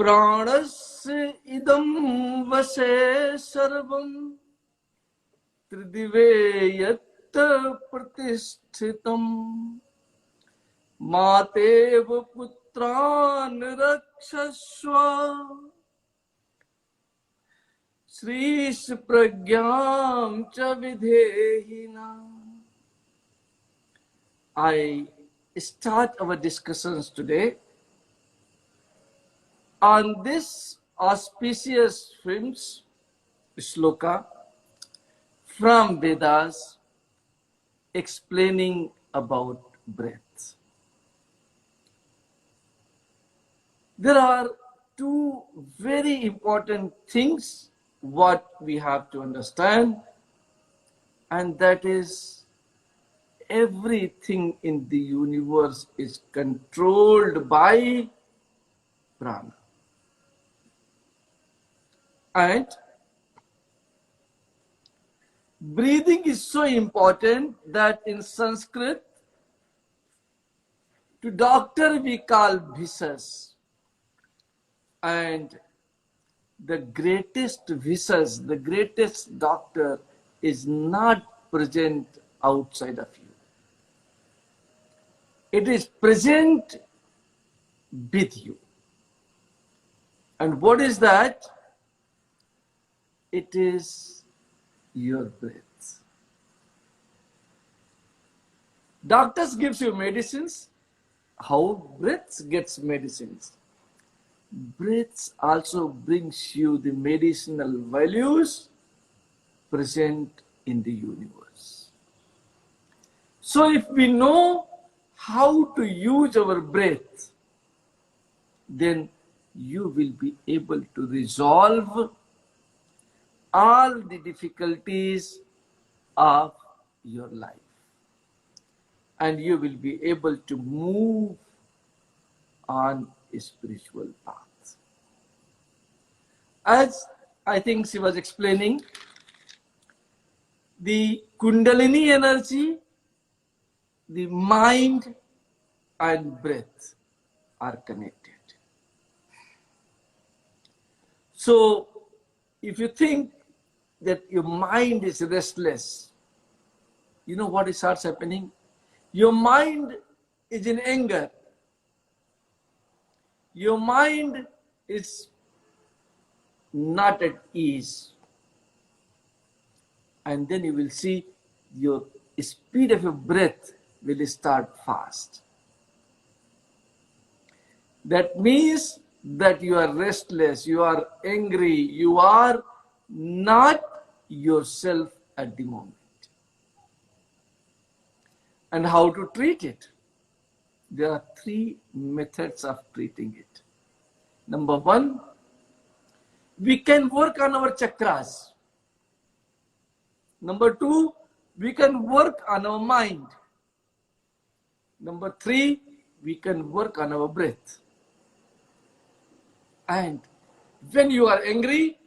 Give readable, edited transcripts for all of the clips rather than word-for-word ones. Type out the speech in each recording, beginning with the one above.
प्राणस्य इदं वशे सर्वं त्रिदिवे यत् प्रतिष्ठितम् मातेव पुत्रान् रक्षस्व श्रीश प्रज्ञां च विधेहिना. I start our discussions today on this auspicious hymns shloka from Vedas explaining about breath. There are two very important things what we have to understand, and that is everything in the universe is controlled by prana. And breathing is so important that in Sanskrit, to doctor we call bhisas. And the greatest bhisas, the greatest doctor is not present outside of you. It is present with you. And what is that? It is your breath. Doctors gives you medicines. How breath gets medicines? Breath also brings you the medicinal values present in the universe. So if we know how to use our breath, then you will be able to resolve all the difficulties of your life. And you will be able to move on a spiritual path. As I think she was explaining, the Kundalini energy, the mind and breath are connected. So if you think that your mind is restless, you know what starts happening? Your mind is in anger. Your mind is not at ease. And then you will see your speed of your breath will start fast. That means that you are restless, you are angry, you are not yourself at the moment. And how to treat it? There are three methods of treating it. Number one, we can work on our chakras. Number two, we can work on our mind. Number three, we can work on our breath. And when you are angry,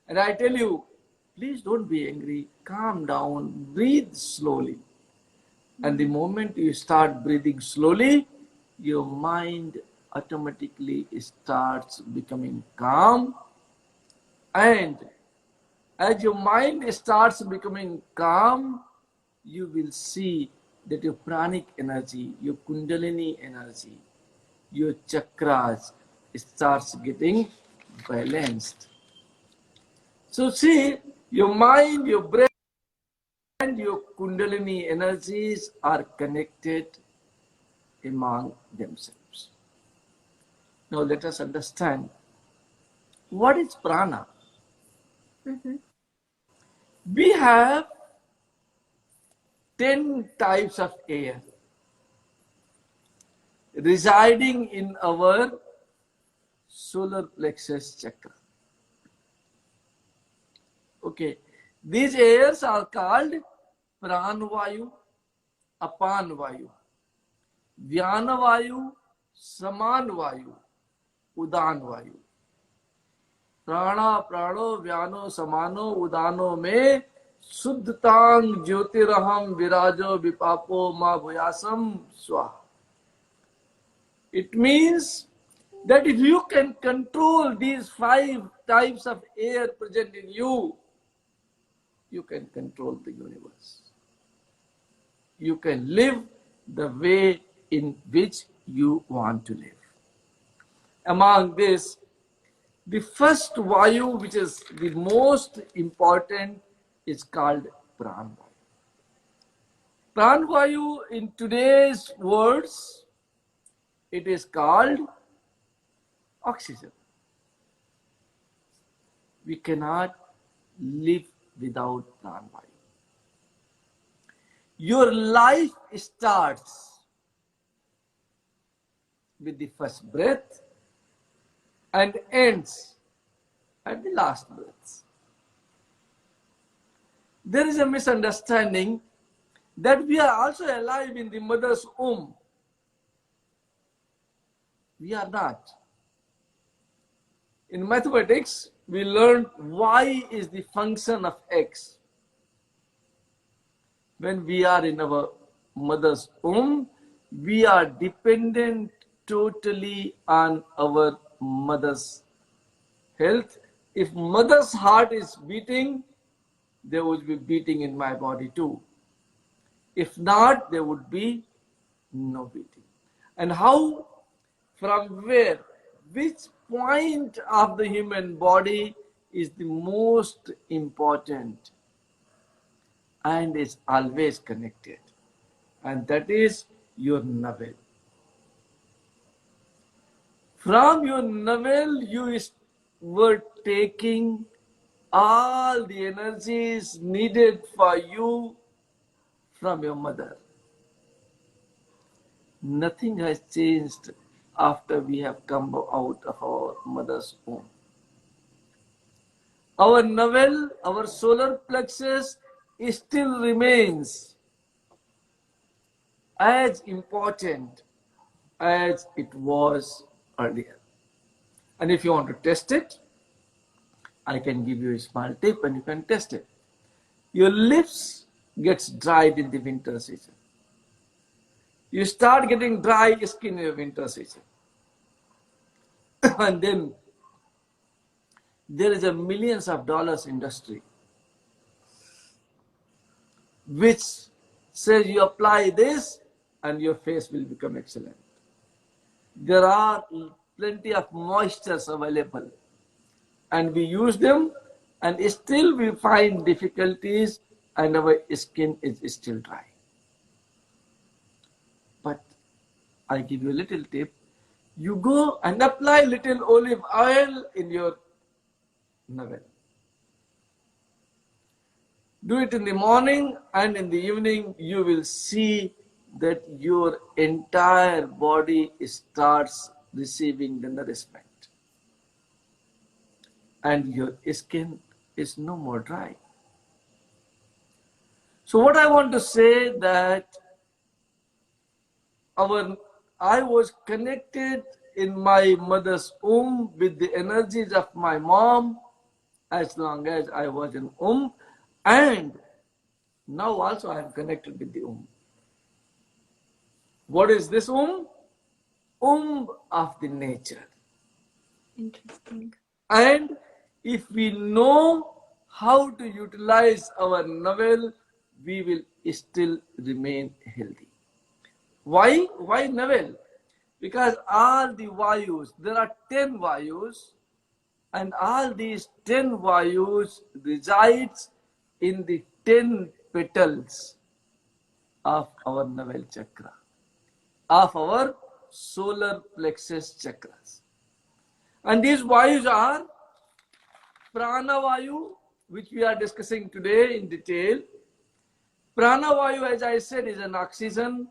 and I tell you, please don't be angry, calm down, breathe slowly. And the moment you start breathing slowly, your mind automatically starts becoming calm. And as your mind starts becoming calm, you will see that your pranic energy, your kundalini energy, your chakras starts getting balanced. So see, your mind, your breath, and your kundalini energies are connected among themselves. Now let us understand what is prana. We have 10 types of air residing in our solar plexus chakra. Okay, these airs are called Pranvayu, Apanvayu, Vyanavayu, Samanvayu, Udanvayu. प्राणा प्राणो व्यानो समानो उदानो में शुद्धतांग ज्योतिरहम विराजो विपापो मा भूयासम स्वाहा. It means that if you can control these 5 types of air present in you, you can control the universe. You can live the way in which you want to live. Among this, the first Vayu, which is the most important, is called Pranvayu. Pranvayu, in today's words, it is called oxygen. We cannot live without Pranvayu. Your life starts with the first breath and ends at the last breath. There is a misunderstanding that we are also alive in the mother's womb. We are not. In mathematics, we learned y is the function of x. When we are in our mother's womb, we are dependent totally on our mother's health. If mother's heart is beating, there would be beating in my body too. If not, there would be no beating. And how, from where, which point of the human body is the most important and is always connected? And that is your navel. From your navel, you were taking all the energies needed for you from your mother. Nothing has changed after we have come out of our mother's womb. Our navel, our solar plexus, still remains as important as it was earlier. And if you want to test it, I can give you a small tip and you can test it. Your lips gets dried in the winter season. You start getting dry skin in the winter season. And then there is a millions of dollars industry which says you apply this and your face will become excellent. There are plenty of moistures available and we use them and still we find difficulties and our skin is still dry. But I give you a little tip. You go and apply little olive oil in your navel. Do it in the morning and in the evening, you will see that your entire body starts receiving the nourishment. And your skin is no more dry. So what I want to say that I was connected in my mother's womb with the energies of my mom as long as I was in womb, and now also I am connected with the womb. What is this womb? Womb of the nature. Interesting. And if we know how to utilize our navel, we will still remain healthy. Why? Why navel? Because all the Vayus, there are 10 Vayus, and all these 10 Vayus resides in the 10 petals of our navel chakra, of our solar plexus chakras. And these Vayus are Prana Vayu, which we are discussing today in detail. Prana Vayu, as I said, is an oxygen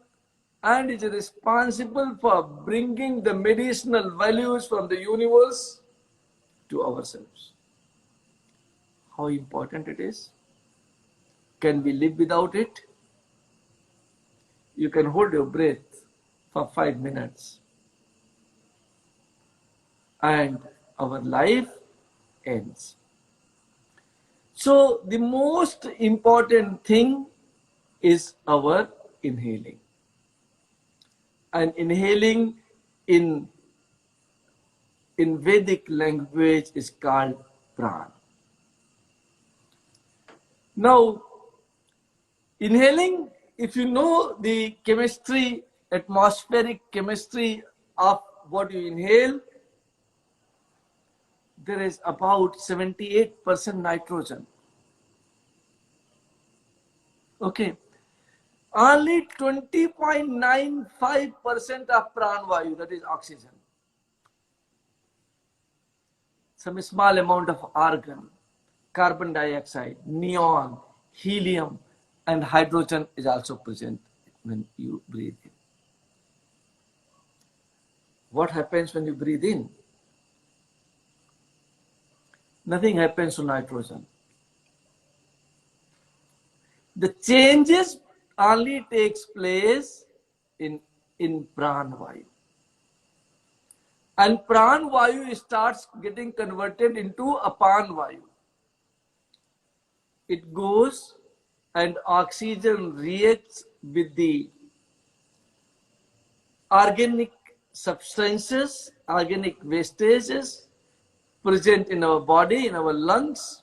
and is responsible for bringing the medicinal values from the universe to ourselves. How important it is? Can we live without it? You can hold your breath for 5 minutes and our life ends. So the most important thing is our inhaling. And inhaling in in Vedic language is called pran. Now, inhaling, if you know the chemistry, atmospheric chemistry of what you inhale, there is about 78% nitrogen. Okay. Only 20.95% of pranvayu, that is oxygen. Some small amount of argon, carbon dioxide, neon, helium, and hydrogen is also present when you breathe in. What happens when you breathe in? Nothing happens to nitrogen. The changes only takes place in pranvayu. And pranvayu starts getting converted into apanvayu. It goes and oxygen reacts with the organic substances, organic wastages present in our body, in our lungs,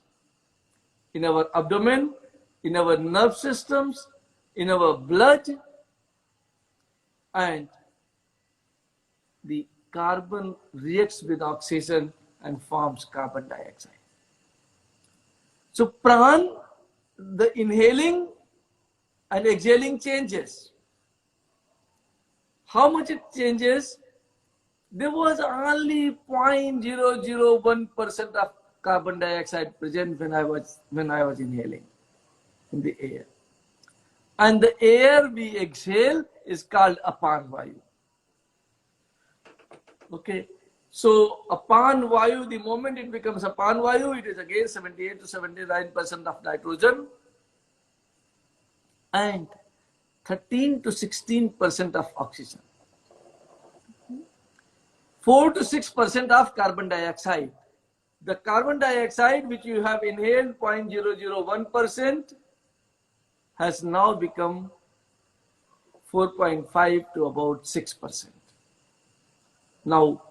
in our abdomen, in our nerve systems, in our blood, and the carbon reacts with oxygen and forms carbon dioxide. So pran, the inhaling and exhaling changes. How much it changes? There was only 0.001% of carbon dioxide present when I was inhaling in the air. And the air we exhale is called apanvayu. Okay. So apanvayu, the moment it becomes apanvayu, it is again 78 to 79% of nitrogen and 13 to 16% of oxygen. 4 to 6% of carbon dioxide. The carbon dioxide which you have inhaled 0.001% has now become 4.5 to about 6%. Now,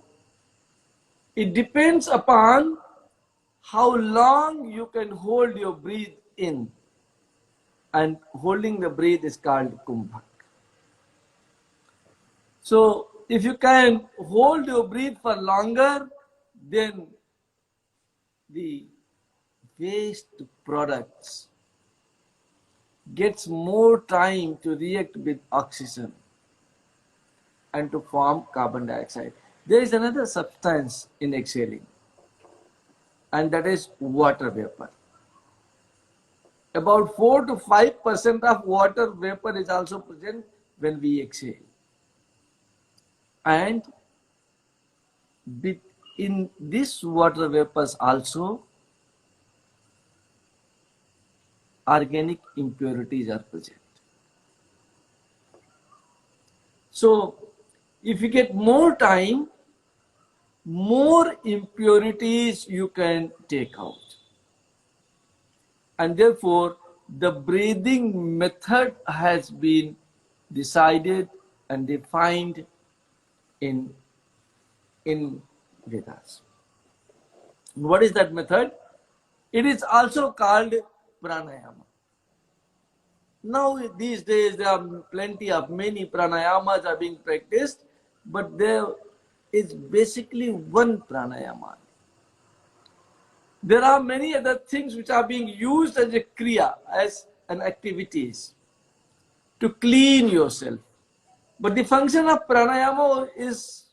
it depends upon how long you can hold your breath in, and holding the breath is called kumbhak. So, if you can hold your breath for longer, then the waste products gets more time to react with oxygen and to form carbon dioxide. There is another substance in exhaling, and that is water vapor. About 4 to 5% of water vapor is also present when we exhale. And in this water vapors also, organic impurities are present. So, if you get more time, more impurities you can take out. And therefore, the breathing method has been decided and defined in Vedas. What is that method? It is also called pranayama. Now, these days, there are many pranayamas are being practiced, but there is basically one pranayama. There are many other things which are being used as a kriya, as an activities to clean yourself. But the function of pranayama is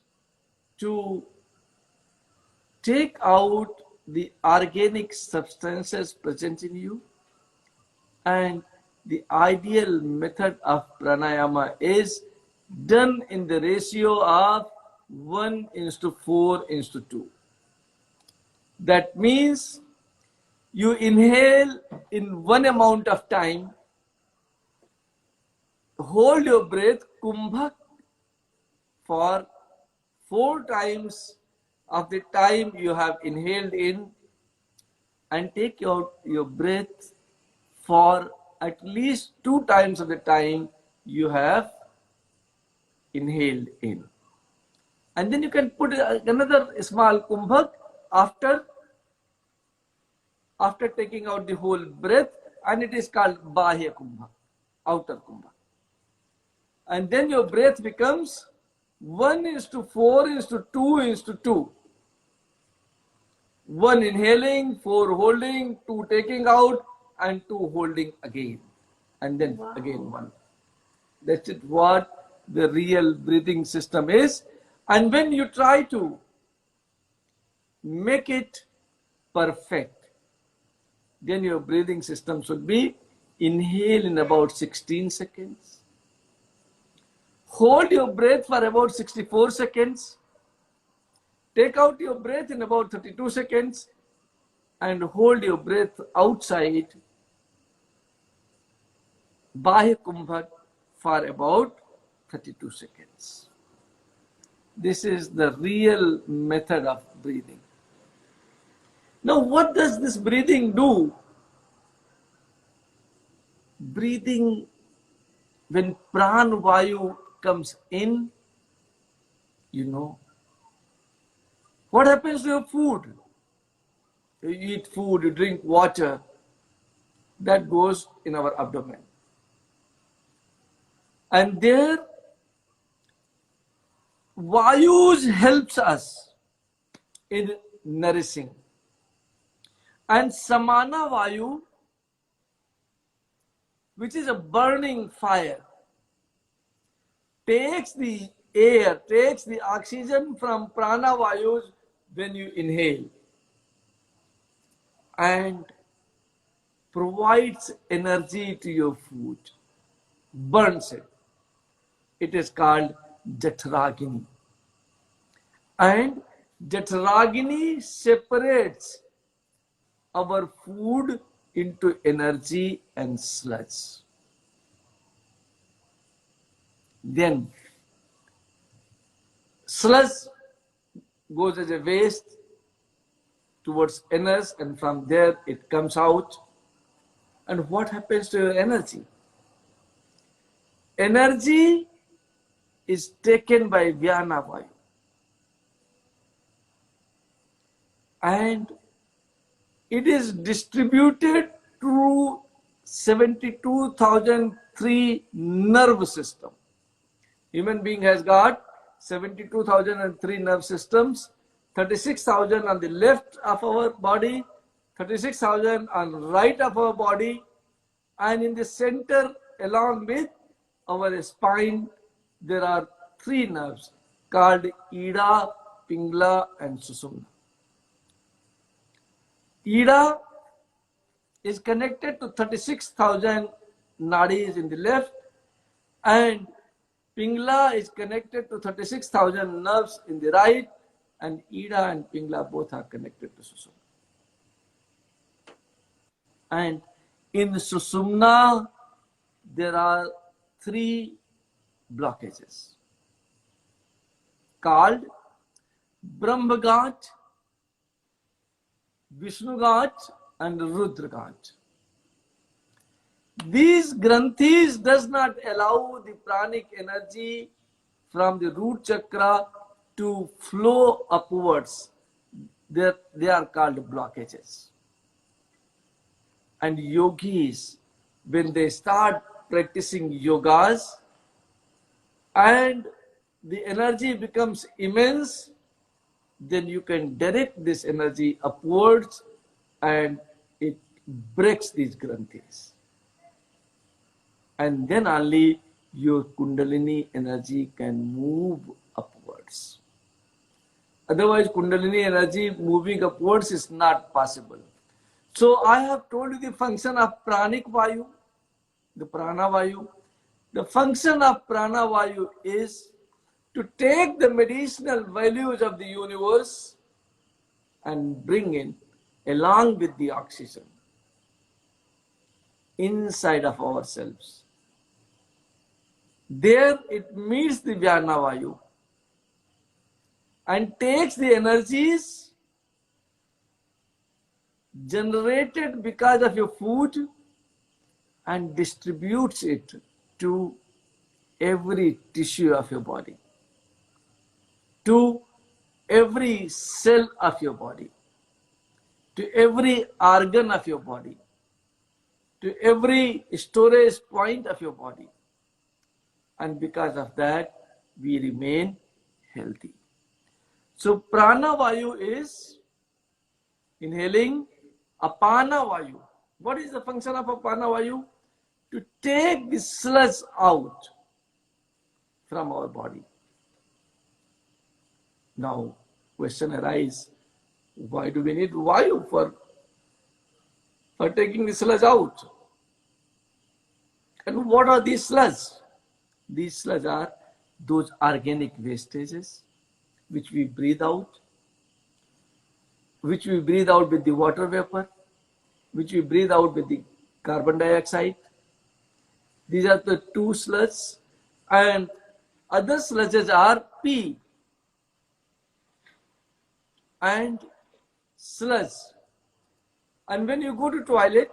to take out the organic substances present in you, and the ideal method of pranayama is done in the ratio of 1:4:2. That means you inhale in one amount of time, hold your breath, kumbhak, for 4 times of the time you have inhaled in, and take out your breath for at least 2 times of the time you have inhaled in. And then you can put another small kumbhak after taking out the whole breath, and it is called Bahya Kumbha, outer Kumbha. And then your breath becomes 1:4:2:2. 1 inhaling, 4 holding, 2 taking out, and 2 holding again. And then again 1. That's it, what the real breathing system is. And when you try to make it perfect, then your breathing system should be inhale in about 16 seconds. Hold your breath for about 64 seconds. Take out your breath in about 32 seconds and hold your breath outside Bahya Kumbha for about 32 seconds. This is the real method of breathing. Now, what does this breathing do? Breathing, when pran vayu comes in, what happens to your food? You eat food, you drink water, that goes in our abdomen. And there, vayus helps us in nourishing. And samana vayu, which is a burning fire, takes the air, takes the oxygen from prana vayus when you inhale and provides energy to your food, burns it. It is called Jatragini. And Jatragini separates our food into energy and sludge. Then sludge goes as a waste towards anus, and from there it comes out. And what happens to your energy? Energy is taken by Vyana Vayu. And it is distributed through 72,003 nerve system. Human being has got 72,003 nerve systems, 36,000 on the left of our body, 36,000 on right of our body, and in the center along with our spine there are 3 nerves called Ida, Pingla and Susumna. Ida is connected to 36,000 nadis in the left, and Pingla is connected to 36,000 nerves in the right, and Ida and Pingla both are connected to Susumna. And in Susumna, there are 3 blockages called Brahmaghat, Vishnugat and Rudragat. These granthis does not allow the pranic energy from the root chakra to flow upwards. They are called blockages. And yogis, when they start practicing yogas and the energy becomes immense, then you can direct this energy upwards and it breaks these granthis. And then only your Kundalini energy can move upwards. Otherwise, Kundalini energy moving upwards is not possible. So I have told you the function of pranic vayu, the prana vayu. The function of prana vayu is to take the medicinal values of the universe and bring in along with the oxygen inside of ourselves. There it meets the Vyana Vayu and takes the energies generated because of your food and distributes it to every tissue of your body, to every cell of your body, to every organ of your body, to every storage point of your body. And because of that, we remain healthy. So prana vayu is inhaling apana vayu. What is the function of apana vayu? To take the sludge out from our body. Now, question arises, why do we need vayu for taking the sludge out? And what are these sludge? These sludge are those organic wastages which we breathe out, with the water vapor, which we breathe out with the carbon dioxide. These are the two sludges, and other sludges are pee and sludge. And when you go to toilet,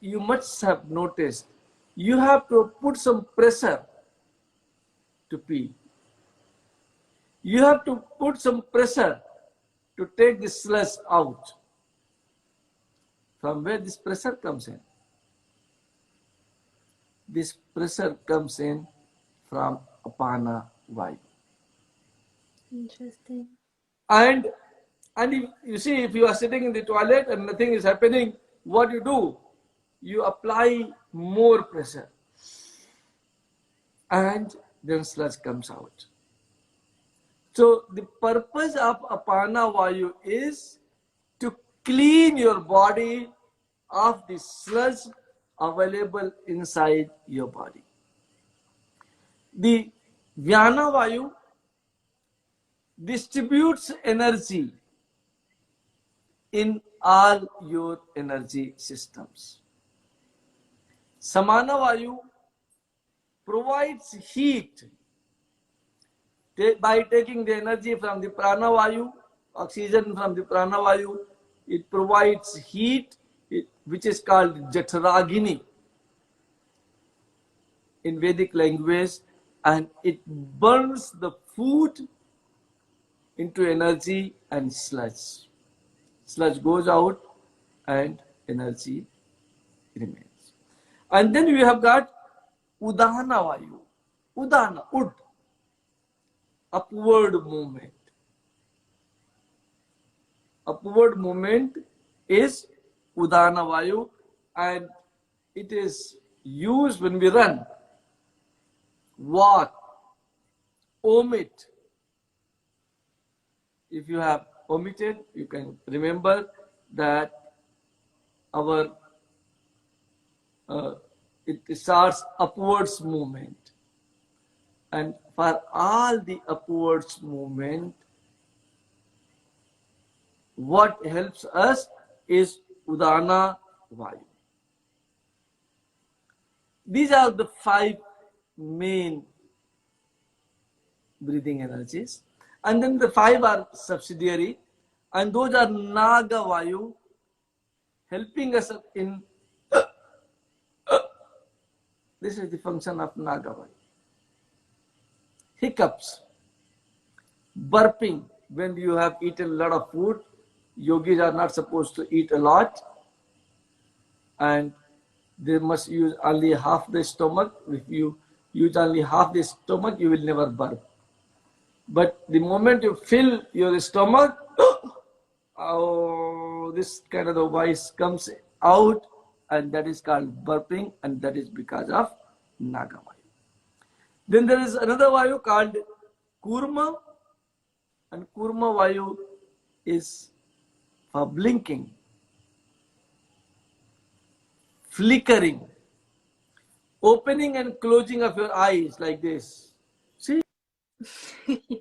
you must have noticed you have to put some pressure to pee. You have to put some pressure to take the sludge out. From where this pressure comes in? This pressure comes in from apana vayu. Interesting. And if, you see, if you are sitting in the toilet and nothing is happening, what you do? You apply more pressure, and then sludge comes out. So the purpose of apana vayu is to clean your body of the sludge available inside your body. The vyana vayu distributes energy in all your energy systems. Samana vayu provides heat by taking the energy from the prana vayu, oxygen from the prana vayu. It provides heat, which is called jataragini in Vedic language, and it burns the food into energy and sludge. Sludge goes out and energy remains. And then we have got udana vayu. Udana, ud, upward movement. Upward movement is udana vayu, and it is used when we run, walk, omit. If you have omitted, you can remember that our it starts upwards movement, and for all the upwards movement, what helps us is udana vayu. These are the 5 main breathing energies, and then the 5 are subsidiary, and those are naga vayu, helping us in this is the function of naga vayu. Hiccups, burping. When you have eaten a lot of food, yogis are not supposed to eat a lot, and they must use only half the stomach. If you use only half the stomach, you will never burp. But the moment you fill your stomach, oh, this kind of the voice comes out, and that is called burping, and that is because of naga vayu. Then there is another vayu called kurma, and kurma vayu is for blinking, flickering, opening and closing of your eyes like this. See? Yes.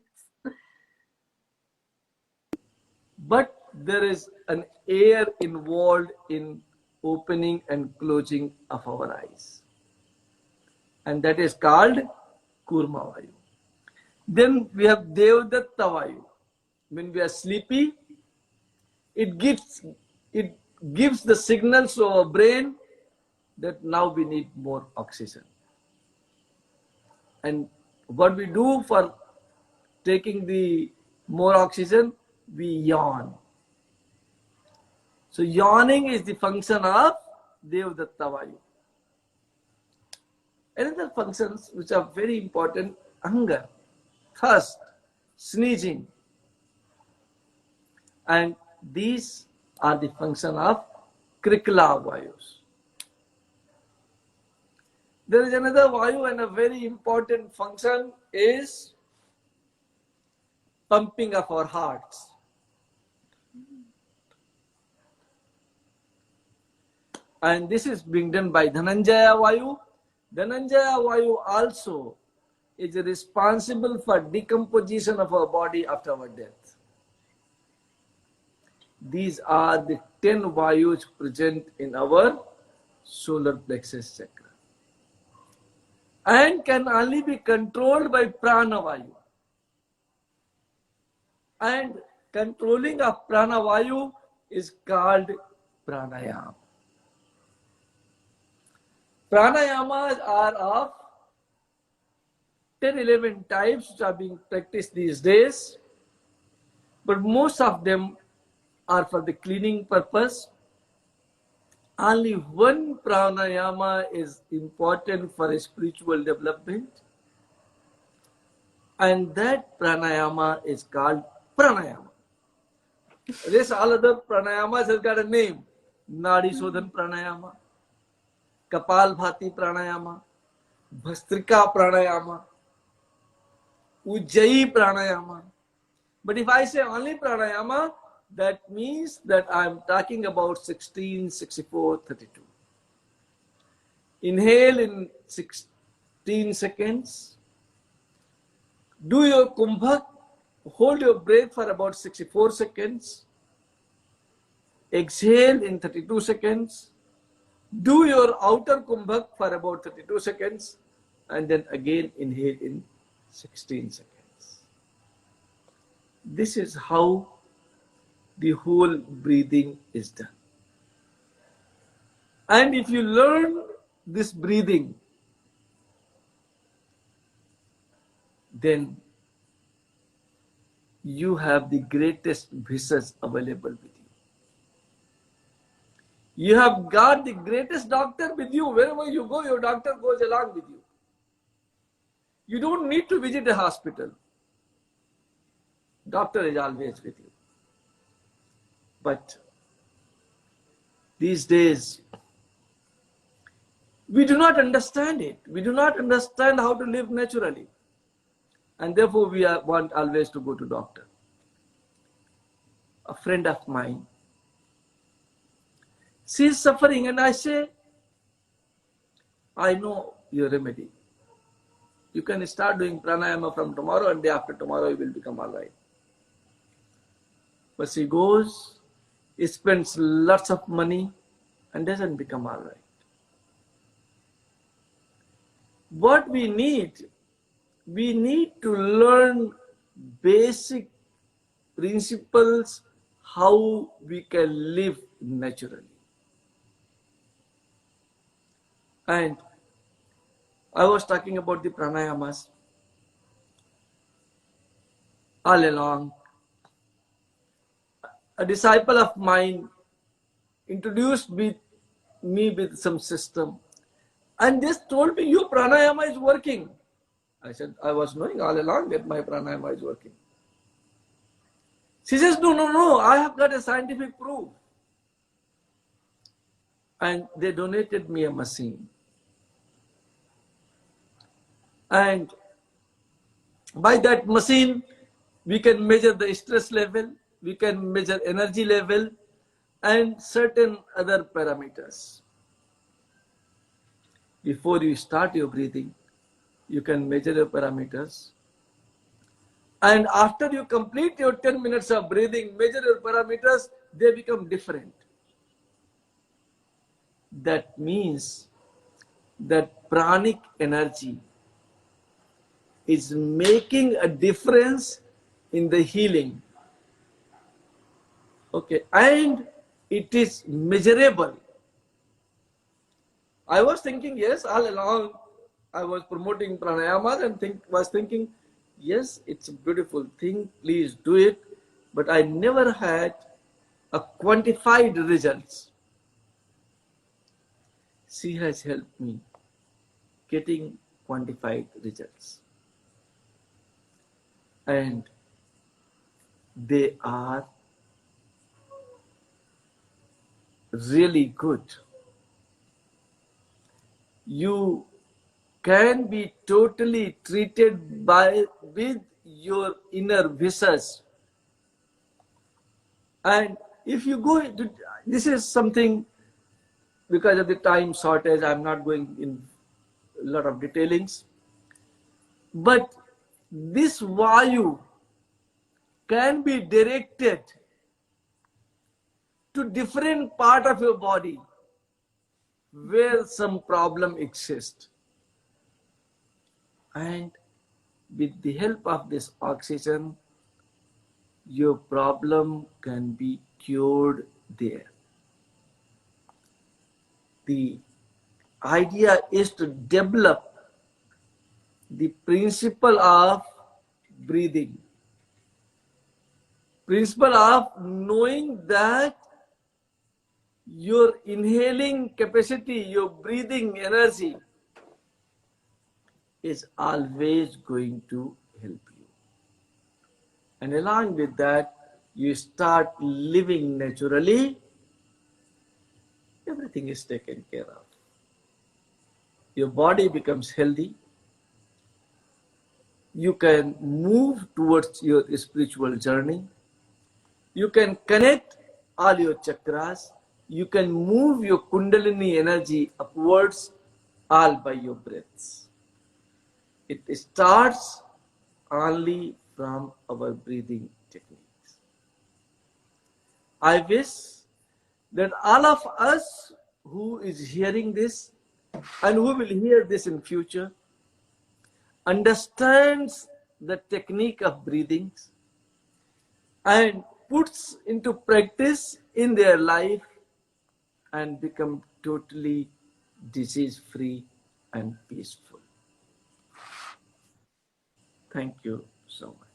But there is an air involved in opening and closing of our eyes, and that is called kurma vayu. Then we have devdatta vayu. When we are sleepy, it gives the signals to our brain that now we need more oxygen. And what we do for taking the more oxygen, we yawn. So yawning is the function of Devdatta Vayu. Another functions which are very important: hunger, thirst, sneezing. And these are the function of Krikla Vayus. There is another Vayu, and a very important function is pumping of our hearts. And this is being done by Dhananjaya Vayu. Dhananjaya Vayu also is responsible for decomposition of our body after our death. These are the 10 Vayus present in our solar plexus chakra, and can only be controlled by Prana Vayu. And controlling of Prana Vayu is called Pranayama. Pranayamas are of 10-11 types which are being practiced these days, but most of them are for the cleaning purpose. Only one pranayama is important for a spiritual development, and that pranayama is called pranayama. This all other pranayamas has got a name: Nadi Shodhan pranayama, Kapal Bhati pranayama, Bhastrika pranayama, Ujjayi pranayama. But if I say only pranayama, that means that I am talking about 16, 64, 32. Inhale in 16 seconds. Do your kumbhak. Hold your breath for about 64 seconds. Exhale in 32 seconds. Do your outer kumbhak for about 32 seconds. And then again inhale in 16 seconds. This is how the whole breathing is done. And if you learn this breathing, then you have the greatest visas available with you. You have got the greatest doctor with you. Wherever you go, your doctor goes along with you. You don't need to visit a hospital. Doctor is always with you. But these days, we do not understand it. We do not understand how to live naturally. And therefore, we want always to go to doctor. A friend of mine, she is suffering, and I say, I know your remedy. You can start doing pranayama from tomorrow, and day after tomorrow you will become all right. But she goes, spends lots of money, and doesn't become all right. What we need to learn basic principles how we can live naturally. And I was talking about the pranayamas all along. A disciple of mine introduced me with some system and just told me, your pranayama is working. I said, I was knowing all along that my pranayama is working. She says, no, I have got a scientific proof. And they donated me a machine. And by that machine, we can measure the stress level, we can measure energy level, and certain other parameters. Before you start your breathing, you can measure your parameters. And after you complete your 10 minutes of breathing, measure your parameters, they become different. That means that pranic energy is making a difference in the healing. Okay, and it is measurable. I was thinking, yes, all along I was promoting pranayamas and was thinking, Yes, it's a beautiful thing. Please do it. But I never had a quantified results. She has helped me getting quantified results. And they are really good. You can be totally treated by with your inner visas. And if you go into this is something, because of the time shortage, I'm not going in a lot of detailings. But this vayu can be directed to different part of your body where some problem exists. And with the help of this oxygen, your problem can be cured there. The idea is to develop the principle of breathing, principle of knowing that your inhaling capacity, your breathing energy is always going to help you. And along with that, you start living naturally, everything is taken care of. Your body becomes healthy. You can move towards your spiritual journey. You can connect all your chakras. You can move your Kundalini energy upwards all by your breaths. It starts only from our breathing techniques. I wish that all of us who is hearing this and who will hear this in future understands the technique of breathing and puts into practice in their life and become totally disease free and peaceful. Thank you so much.